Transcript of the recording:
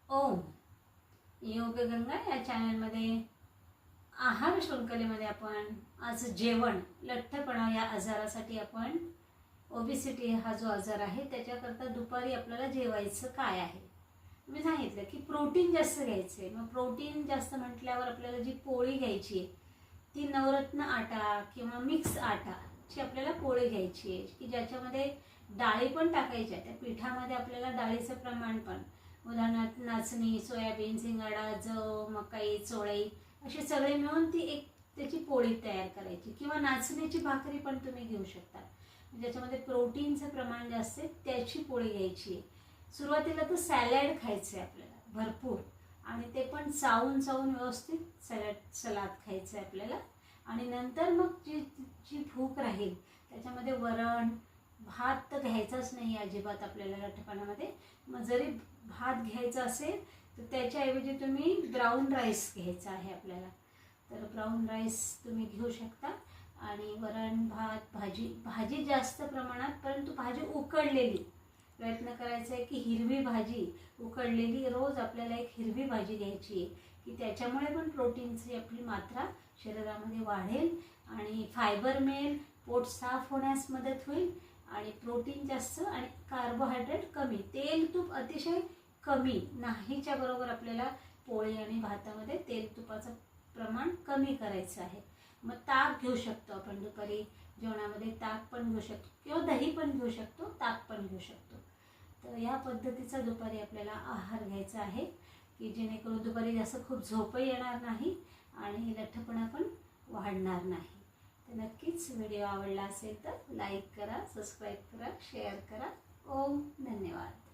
ओम योग गंगा या चॅनलमध्ये आहार शृंखलेमध्ये आपण आज जेवण लठ्ठपणा या आजारासाठी आपण ओबेसिटी हा जो आजार आहे त्याच्याकरता दुपारी आपल्याला जेवायचं काय आहे मी सांगितलं की प्रोटीन जास्त घ्यायचं आहे। मग प्रोटीन जास्त म्हटल्यावर आपल्याला जी पोळी घ्यायची आहे ती नवरत्न आटा किंवा मिक्स आटाची आपल्याला पोळी घ्यायची आहे की ज्याच्यामध्ये डाळी पण टाकायच्या। त्या पिठामध्ये आपल्याला डाळीचं प्रमाण पण उदाहरणार्थ नाचणी, सोयाबीन, सिंगाडा, जव, मकाई, चोळई असे सगळे मिळून ती एक त्याची पोळी तयार करायची किंवा नाचणीची भाकरी पण तुम्ही घेऊ शकता। ज्याच्यामध्ये प्रोटीनचं प्रमाण जास्त आहे त्याची पोळी घ्यायची। सुरुवातीला तर सॅलड खायचं आहे आपल्याला भरपूर आणि ते पण चावून चावून व्यवस्थित सलाद खायचं आहे आपल्याला। आणि नंतर मग जी भूक राहील त्याच्यामध्ये वरण भात तर घ्यायचाच नाही अजिबात आपल्याला लठ्ठपणामध्ये। मग जरी भात घ्यायचा असेल तर त्याच्याऐवजी तुम्ही ब्राऊन राईस घ्यायचा आहे आपल्याला। तर ब्राऊन राईस तुम्ही घेऊ शकता आणि वरण भात भाजी जास्त प्रमाणात, परंतु भाजी उकडलेली प्रयत्न करायचा आहे की हिरवी भाजी उकडलेली रोज आपल्याला एक हिरवी भाजी घ्यायची आहे की त्याच्यामुळे पण प्रोटीनची आपली मात्रा शरीरामध्ये वाढेल आणि फायबर मिळेल, पोट साफ होण्यास मदत होईल आणि प्रोटीन जास्त आणि कार्बोहायड्रेट कमी, तेल तूप अतिशय कमी नाहीच्या बरोबर आपल्याला पोळी आणि भातामध्ये तेल तुपाचं प्रमाण कमी करायचं आहे। मग ताक घेऊ शकतो आपण दुपारी जेवणामध्ये, ताक पण घेऊ शकतो किंवा दही पण घेऊ शकतो, ताक पण घेऊ शकतो। तर या पद्धतीचा दुपारी आपल्याला आहार घ्यायचा आहे की जेणेकरून दुपारी जास्त खूप झोपही येणार नाही आणि लठ्ठपणा पण वाढणार नाही। तर नक्कीच व्हिडिओ आवडला असेल तर लाईक करा, सबस्क्राईब करा, शेअर करा। ओम धन्यवाद।